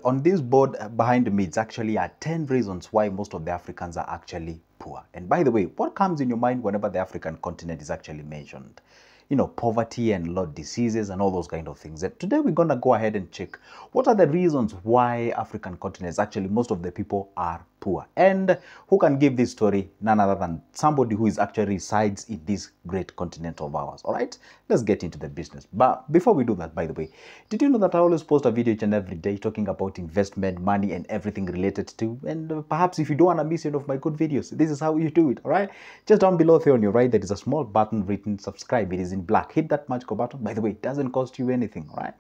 on this board behind me, it's actually 10 reasons why most of the Africans are actually poor. And by the way, what comes in your mind whenever the African continent is actually mentioned? You know, poverty and a lot of diseases and all those kind of things. And today we're going to go ahead and check what are the reasons why African continents, actually most of the people are poor. And who can give this story? None other than somebody who is actually resides in this great continent of ours. All right, let's get into the business. But before we do that, by the way, did you know that I always post a video each and every day talking about investment, money, and everything related to? And perhaps if you don't want to miss any of my good videos, this is how you do it. All right, just down below there on your right, there is a small button written subscribe. It is in black. Hit that magical button. By the way, it doesn't cost you anything. All right.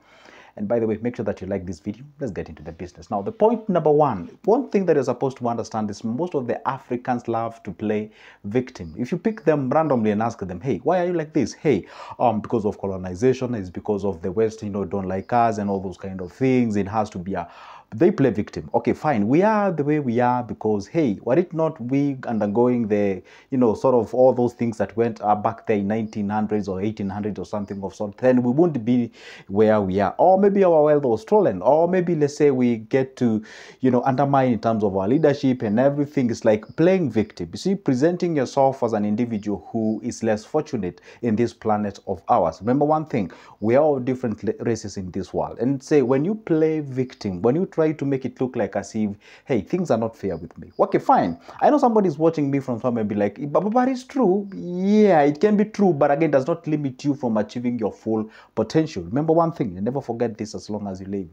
And by the way, make sure that you like this video. Let's get into the business. Now, the point number one thing that you're supposed to understand is most of the Africans love to play victim. If you pick them randomly and ask them, hey, why are you like this? Hey, because of colonization, it's because of the West, you know, don't like us and all those kind of things. It has to be they play victim. Okay, fine. We are the way we are because, hey, were it not we undergoing the, you know, sort of all those things that went back there in 1900s or 1800s or something of sort, then we wouldn't be where we are. Or maybe our wealth was stolen. Or maybe, let's say, we get to, you know, undermine in terms of our leadership and everything. It's like playing victim. You see, presenting yourself as an individual who is less fortunate in this planet of ours. Remember one thing, we are all different races in this world. And say, when you play victim, when you try to make it look like as if, hey, things are not fair with me. Okay, fine. I know somebody's watching me from somewhere and be like, but it's true. Yeah, it can be true, but again, does not limit you from achieving your full potential. Remember one thing, and never forget this as long as you live.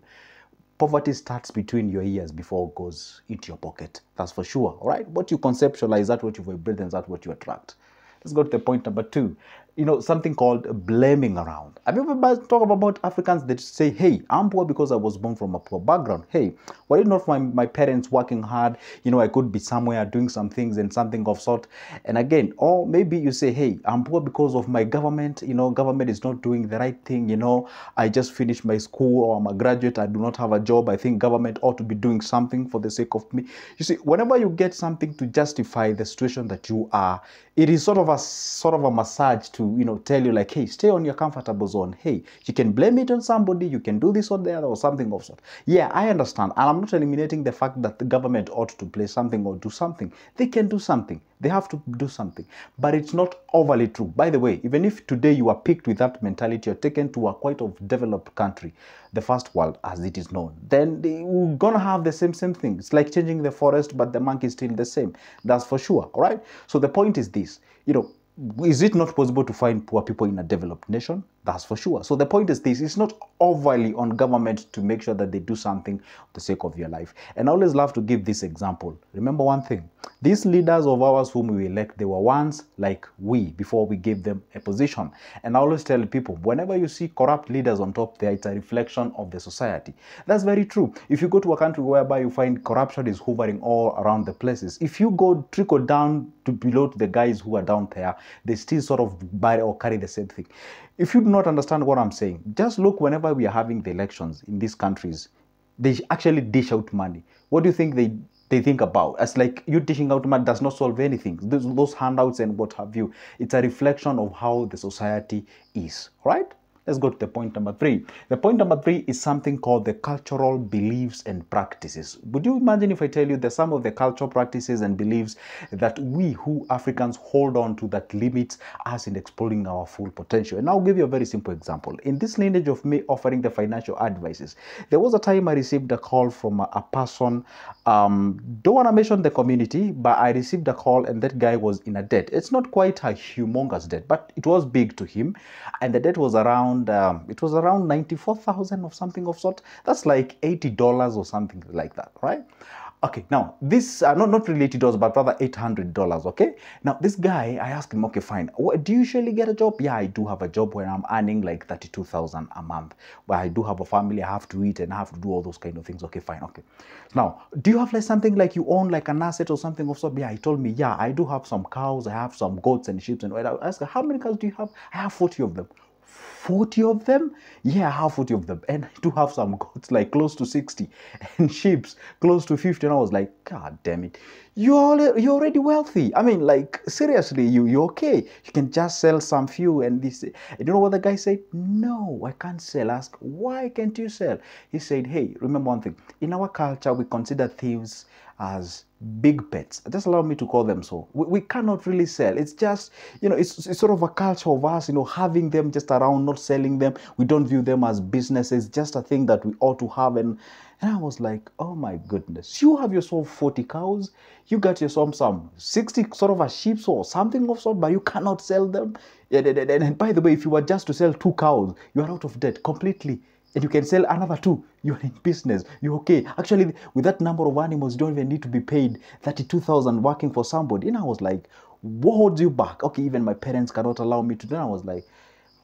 Poverty starts between your ears before it goes into your pocket. That's for sure. All right. What you conceptualize, that's what you vibrate, and that's what you attract. Let's go to the point number two. You know, something called blaming around. Have you ever talked about Africans that say, hey, I'm poor because I was born from a poor background. Hey, were it not for my parents working hard, you know, I could be somewhere doing some things and something of sort. And again, or maybe you say, hey, I'm poor because of my government. You know, government is not doing the right thing. You know, I just finished my school or I'm a graduate. I do not have a job. I think government ought to be doing something for the sake of me. You see, whenever you get something to justify the situation that you are, it is sort of a massage to, you know, tell you like, hey, stay on your comfortable zone. Hey, you can blame it on somebody, you can do this or that or something of sort. Yeah, I understand. And I'm not eliminating the fact that the government ought to play something or do something. They can do something. They have to do something. But it's not overly true. By the way, even if today you are picked with that mentality, you're taken to a quite of developed country, the first world as it is known, then we're gonna have the same thing. It's like changing the forest, but the monkey is still the same. That's for sure. All right. So the point is this, you know, is it not possible to find poor people in a developed nation? That's for sure. So the point is this, it's not overly on government to make sure that they do something for the sake of your life. And I always love to give this example. Remember one thing, these leaders of ours whom we elect, they were once like we before we gave them a position. And I always tell people, whenever you see corrupt leaders on top there, it's a reflection of the society. That's very true. If you go to a country whereby you find corruption is hovering all around the places, if you go trickle down to below to the guys who are down there, they still sort of buy or carry the same thing. If you do not understand what I'm saying, just look whenever we are having the elections in these countries, they actually dish out money. What do you think they think about? As like you dishing out money does not solve anything. Those handouts and what have you, it's a reflection of how the society is, right? Let's go to the point number three. The point number three is something called the cultural beliefs and practices. Would you imagine if I tell you that some of the cultural practices and beliefs that we who Africans hold on to that limits us in exploring our full potential? And I'll give you a very simple example. In this lineage of me offering the financial advices, there was a time I received a call from a person, don't want to mention the community, but I received a call and that guy was in a debt. It's not quite a humongous debt, but it was big to him. And the debt was around it was around 94,000 or something of sort. That's like $80 or something like that, right? Okay, now this not really $80, but rather $800. Okay, now this guy, I asked him, okay, fine, do you usually get a job? Yeah, I do have a job where I'm earning like 32,000 a month, but I do have a family, I have to eat and I have to do all those kind of things. Okay, fine. Okay, now do you have like something like you own like an asset or something of sort? Yeah, he told me, yeah, I do have some cows, I have some goats and sheep. And I asked her, how many cows do you have? I have 40 of them. 40 of them? Yeah, I have 40 of them. And I do have some goats, like close to 60, and sheep close to 50. And I was like, God damn it. you're already wealthy. I mean, like, seriously, you're okay. You can just sell some few. And this, and you know what the guy said? No, I can't sell. Ask, why can't you sell? He said, hey, remember one thing. In our culture, we consider thieves as big pets. Just allow me to call them so. We cannot really sell. It's just, it's sort of a culture of us, having them just around, not selling them. We don't view them as businesses, just a thing that we ought to have. And I was like, oh my goodness, you have yourself 40 cows, you got yourself some 60 sort of a sheep or something of sort, but you cannot sell them. And by the way, if you were just to sell 2 cows, you are out of debt completely. And you can sell another 2. You're in business. You're okay. Actually, with that number of animals, you don't even need to be paid 32,000 working for somebody. And I was like, what holds you back? Okay, even my parents cannot allow me to do. And I was like,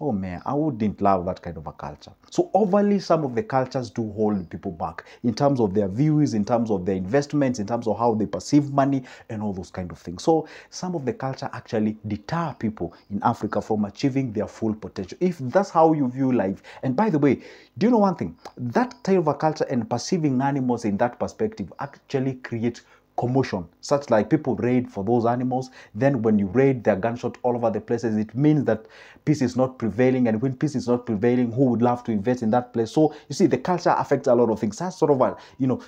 oh man, I wouldn't love that kind of a culture. So overly, some of the cultures do hold people back in terms of their views, in terms of their investments, in terms of how they perceive money and all those kind of things. So some of the culture actually deter people in Africa from achieving their full potential, if that's how you view life. And by the way, do you know one thing? That type of a culture and perceiving animals in that perspective actually creates commotion, such like people raid for those animals. Then when you raid, they're gunshot all over the places. It means that peace is not prevailing, and when peace is not prevailing, who would love to invest in that place? So you see, the culture affects a lot of things. That's sort of a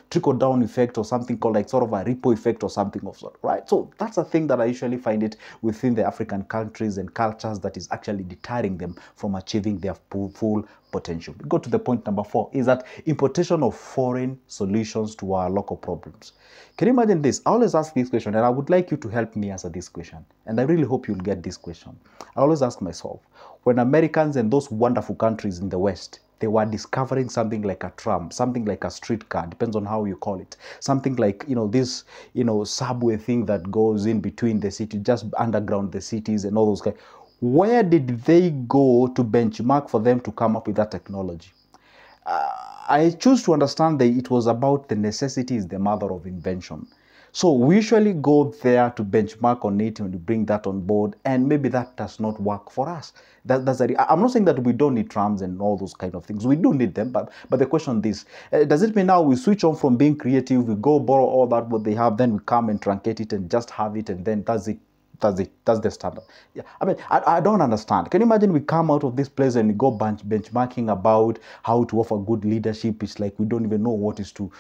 trickle down effect, or something called like sort of a ripple effect or something of sort, right? So that's a thing that I usually find it within the African countries and cultures that is actually deterring them from achieving their full potential. We go to the point number 4, is that importation of foreign solutions to our local problems. Can you imagine this? I always ask this question, and I would like you to help me answer this question. And I really hope you'll get this question. I always ask myself, when Americans and those wonderful countries in the West, they were discovering something like a tram, something like a streetcar, depends on how you call it. Something like, this, subway thing that goes in between the city, just underground the cities and all those guys. Where did they go to benchmark for them to come up with that technology? I choose to understand that it was about the necessity is the mother of invention. So we usually go there to benchmark on it and to bring that on board, and maybe that does not work for us. I'm not saying that we don't need trams and all those kind of things. We do need them, but the question is, does it mean now we switch on from being creative, we go borrow all that what they have, then we come and truncate it and just have it, and then that's it? That's the standard. Yeah, I mean, I don't understand. Can you imagine we come out of this place and we go benchmarking about how to offer good leadership? It's like we don't even know what is to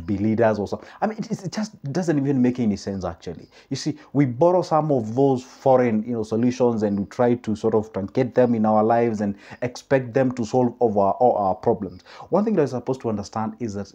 be leaders or something. I mean, it just doesn't even make any sense, actually. You see, we borrow some of those foreign solutions, and we try to sort of truncate them in our lives and expect them to solve all our problems. One thing that you're supposed to understand is that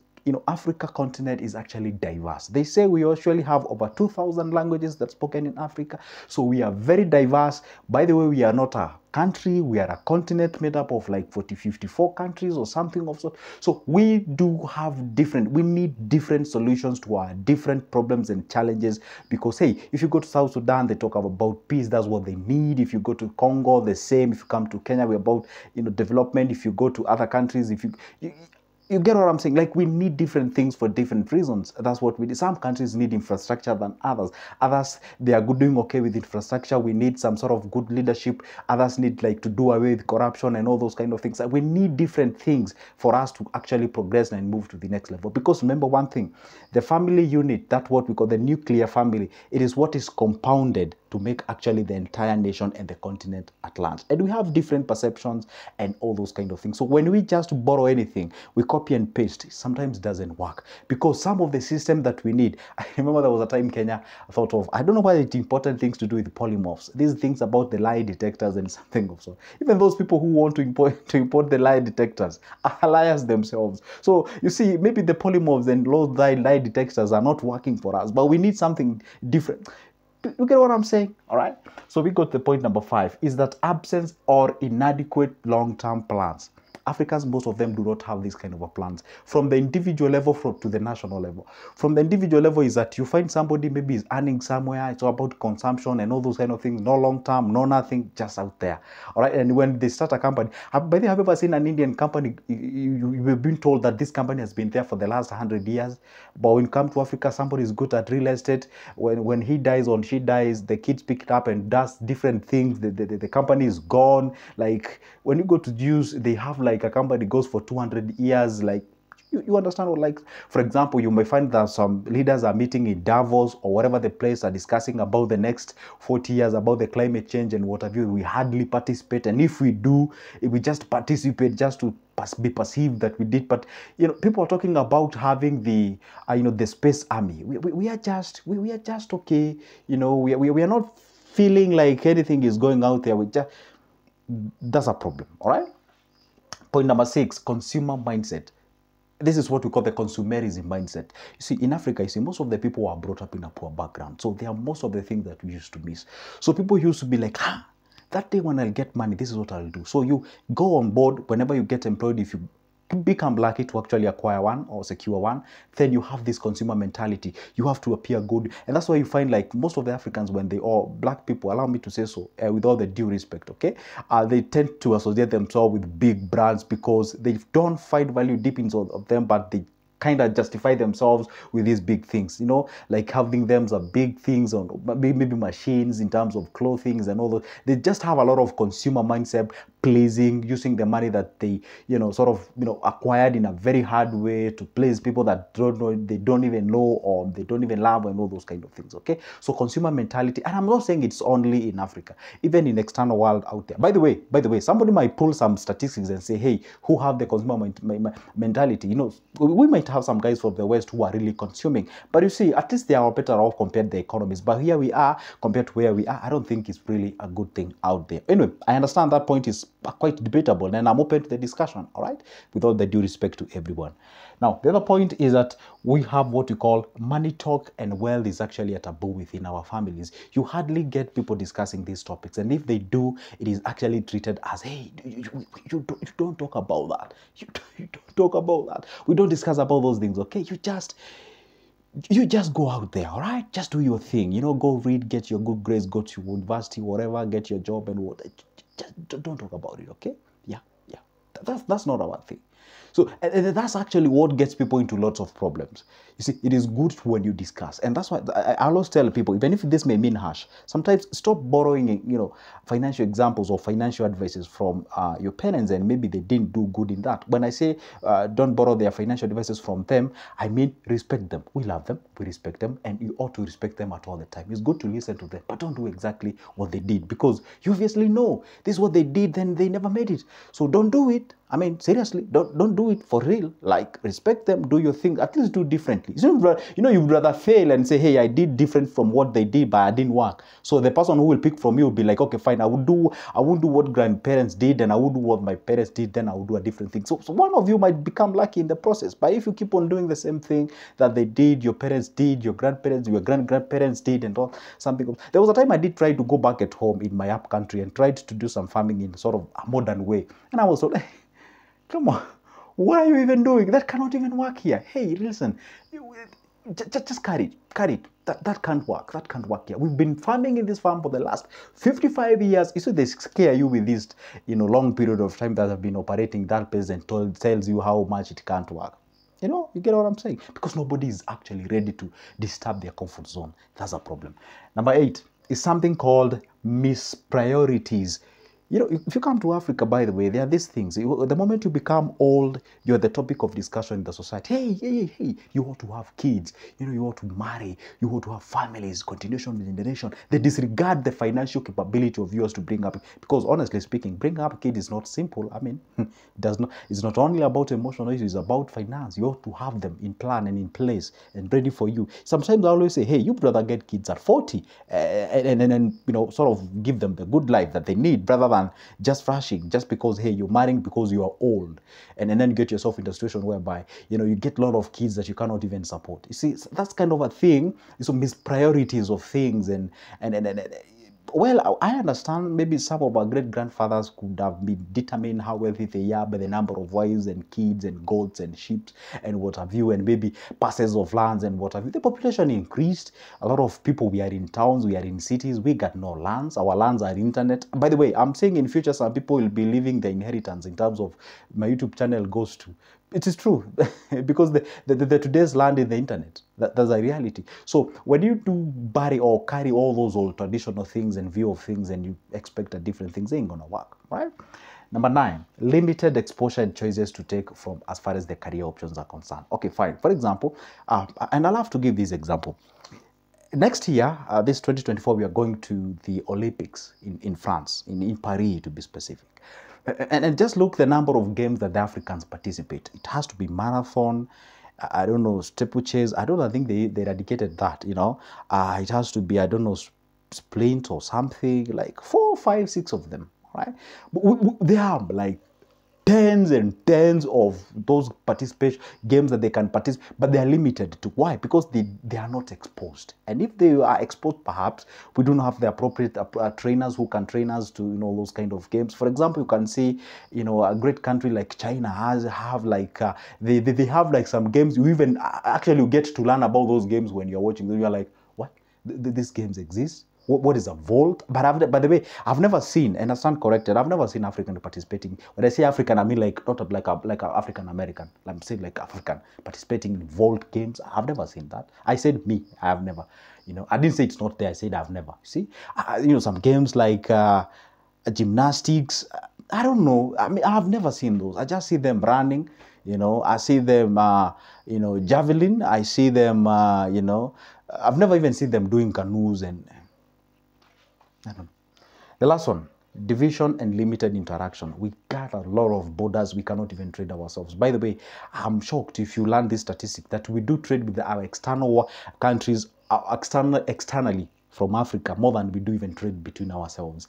Africa continent is actually diverse. They say we actually have over 2,000 languages that's spoken in Africa. So we are very diverse. By the way, we are not a country. We are a continent made up of like 54 countries or something of sort. So we do have we need different solutions to our different problems and challenges, because hey, if you go to South Sudan, they talk about peace. That's what they need. If you go to Congo, the same. If you come to Kenya, we're about development. If you go to other countries, you get what I'm saying? Like, we need different things for different reasons. That's what we do. Some countries need infrastructure than others. Others, they are doing okay with infrastructure. We need some sort of good leadership. Others need like to do away with corruption and all those kind of things. We need different things for us to actually progress and move to the next level. Because remember one thing, the family unit, that's what we call the nuclear family. It is what is compounded to make actually the entire nation and the continent at large. And we have different perceptions and all those kind of things. So when we just borrow anything, we copy and paste, it sometimes doesn't work, because some of the system that we need, I remember there was a time Kenya thought of, I don't know why it's important things to do with polymorphs, these things about the lie detectors and something of so. Even those people who want to import the lie detectors are liars themselves. So you see, maybe the polymorphs and those lie detectors are not working for us, but we need something different. You get what I'm saying? All right. So we got to the point number 5, is that absence or inadequate long-term plans. Africans, most of them do not have these kind of plans, from the individual level to the national level. From the individual level is that you find somebody maybe is earning somewhere, it's all about consumption and all those kind of things, no long term, no nothing, just out there. All right. And when they start a company, have you ever seen an Indian company? You've been told that this company has been there for the last 100 years. But when you come to Africa, somebody is good at real estate. When he dies or she dies, the kids pick it up and does different things. The company is gone. Like when you go to Jews, they have like a company goes for 200 years. Like You understand what, like, for example, you may find that some leaders are meeting in Davos or whatever the place are discussing about the next 40 years, about the climate change and what have you. We hardly participate. And if we do, if we just participate just to be perceived that we did. But, people are talking about having the, the space army. We are just, we are just okay. We are not feeling like anything is going out there. That's a problem, all right? Point number 6, consumer mindset. This is what we call the consumerism mindset. You see, in Africa, most of the people are brought up in a poor background. So there are most of the things that we used to miss. So people used to be like, that day when I'll get money, this is what I'll do. So you go on board whenever you get employed. If you become lucky to actually acquire one or secure one, then you have this consumer mentality. You have to appear good. And that's why you find like most of the Africans, when they are black people, allow me to say so, with all the due respect, okay, they tend to associate themselves with big brands because they don't find value deep inside of them, but they kind of justify themselves with these big things, like having them some big things on maybe machines in terms of clothing and all that. They just have a lot of consumer mindset, pleasing, using the money that they, acquired in a very hard way to please people that don't know, they don't even know, or they don't even love, and all those kind of things, okay? So consumer mentality, and I'm not saying it's only in Africa, even in external world out there. By the way, somebody might pull some statistics and say, hey, who have the consumer mentality? We might have some guys from the West who are really consuming, but you see, at least they are better off compared to the economies. But here we are, compared to where we are, I don't think it's really a good thing out there. Anyway, I understand that point is quite debatable, and I'm open to the discussion, all right, with all the due respect to everyone. Now, the other point is that we have what we call money talk, and wealth is actually a taboo within our families. You hardly get people discussing these topics, and if they do, it is actually treated as, hey, you don't talk about that. You don't talk about that. We don't discuss about those things, okay? You just go out there, all right? Just do your thing. Go read, get your good grades, go to university, whatever, get your job, and what. Just don't talk about it, okay? Yeah. That's not our thing. So and that's actually what gets people into lots of problems. You see, it is good when you discuss, and that's why I always tell people, even if this may mean harsh, sometimes stop borrowing, financial examples or financial advices from your parents, and maybe they didn't do good in that. When I say don't borrow their financial advices from them, I mean respect them. We love them, we respect them, and you ought to respect them at all the time. It's good to listen to them, but don't do exactly what they did, because you obviously know this is what they did, then they never made it. So don't do it. I mean, seriously, don't do it for real. Like, respect them, do your thing, at least do differently. You'd rather fail and say, hey, I did different from what they did, but I didn't work. So the person who will pick from you will be like, okay, fine, I won't do what grandparents did, and I would do what my parents did, then I will do a different thing. So one of you might become lucky in the process. But if you keep on doing the same thing that they did, your parents did, your grandparents, your grandparents did, and all, something. There was a time I did try to go back at home in my up country and tried to do some farming in sort of a modern way. And I was like, come on, what are you even doing? That cannot even work here. Hey, listen, just cut it. That can't work. That can't work here. We've been farming in this farm for the last 55 years. You see, they scare you with this, long period of time that have been operating that place, and tells you how much it can't work. You get what I'm saying? Because nobody is actually ready to disturb their comfort zone. That's a problem. Number 8 is something called mispriorities. If you come to Africa, by the way, there are these things. The moment you become old, you're the topic of discussion in the society. Hey, you ought to have kids. You ought to marry. You ought to have families, continuation of the generation. They disregard the financial capability of yours to bring up. Because honestly speaking, bringing up a kid is not simple. I mean, it's not only about emotional issues, it's about finance. You ought to have them in plan and in place and ready for you. Sometimes I always say, hey, you'd rather get kids at 40 and sort of give them the good life that they need, rather than just rushing just because, hey, you're marrying because you are old, and then you get yourself in a situation whereby you get a lot of kids that you cannot even support. You see, that's kind of a thing. So mispriorities of things, and well, I understand maybe some of our great-grandfathers could have been determined how wealthy they are by the number of wives and kids and goats and sheep and what have you, and maybe parcels of lands and what have you. The population increased. A lot of people, we are in towns, we are in cities, we got no lands. Our lands are internet. By the way, I'm saying in future some people will be leaving the inheritance in terms of my YouTube channel goes to. It is true because the today's land is the internet. That's a reality. So when you do bury or carry all those old traditional things and view of things, and you expect a different things, it ain't gonna work, right? Number 9, limited exposure and choices to take from as far as the career options are concerned. Okay, fine. For example, and I'll have to give this example. Next year, this 2024, we are going to the Olympics in France, in Paris to be specific. And just look the number of games that the Africans participate. It has to be marathon, I don't know, steeplechase. I think they eradicated that, you know. It has to be, I don't know, sprint or something, like 4, 5, 6 of them, right? But they have like tens and tens of those participation games that they can participate, but they are limited to. Why? Because they are not exposed. And if they are exposed, perhaps we don't have the appropriate trainers who can train us to, you know, those kind of games. For example, you can see, you know, a great country like China have like they have like some games. You even actually get to learn about those games when you're watching them. You're like, what? These games exist? What is a vault? But by the way, I've never seen, and I stand corrected, I've never seen African participating. When I say African, I mean like not like a African American. I'm saying like African participating in vault games. I've never seen that. I said me, I have never. You know, I didn't say it's not there. I said I've never. See, you know, some games like gymnastics. I don't know. I mean, I've never seen those. I just see them running. You know, I see them, you know, javelin. I see them, you know. I've never even seen them doing canoes and. I don't know. The last one, division and limited interaction. We got a lot of borders. We cannot even trade ourselves. By the way, I'm shocked if you learn this statistic that we do trade with our external countries, externally from Africa more than we do even trade between ourselves.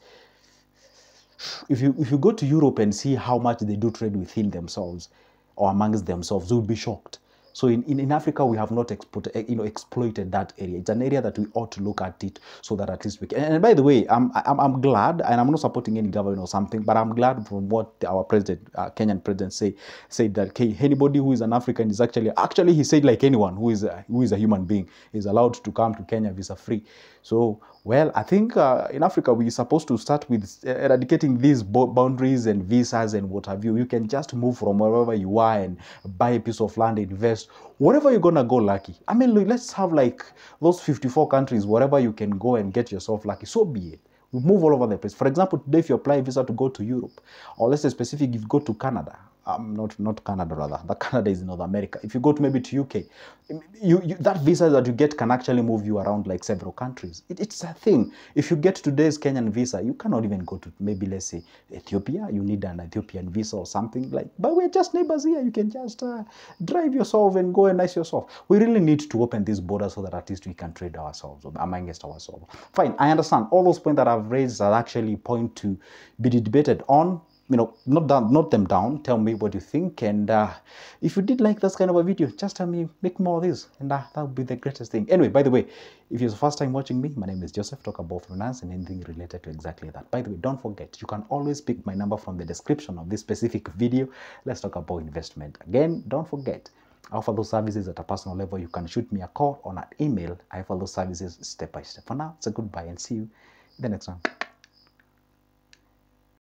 If you go to Europe and see how much they do trade within themselves or amongst themselves, you'll be shocked. So in Africa, we have not exploited that area. It's an area that we ought to look at it so that at least we can. And by the way, I'm glad, and I'm not supporting any government or something, but I'm glad from what our president, Kenyan president, said that anybody who is an African is actually he said like anyone who is a human being is allowed to come to Kenya visa free. So well, I think in Africa we're supposed to start with eradicating these boundaries and visas and what have you. You can just move from wherever you are and buy a piece of land, invest. Wherever you're gonna go lucky. I mean, let's have like those 54 countries, wherever you can go and get yourself lucky. So be it. We move all over the place. For example, today if you apply a visa to go to Europe, or let's say specific, if you go to Canada, not Canada rather, the Canada is in North America. If you go to maybe to UK, that visa that you get can actually move you around like several countries. It's a thing. If you get today's Kenyan visa, you cannot even go to maybe, let's say, Ethiopia. You need an Ethiopian visa or something like, but we're just neighbors here. You can just drive yourself and go and nice yourself. We really need to open these borders so that at least we can trade ourselves amongst ourselves. Fine, I understand. All those points that I've raised are actually point to be debated on. You know, note them down. Tell me what you think, and if you did like this kind of a video, just tell me, make more of this, and that would be the greatest thing. Anyway, by the way, if it's the first time watching me, my name is Joseph. Talk about finance and anything related to exactly that. By the way, don't forget, you can always pick my number from the description of this specific video. Let's talk about investment. Again, don't forget, I offer those services at a personal level. You can shoot me a call or an email. I offer those services step by step. For now, it's a goodbye and see you in the next one.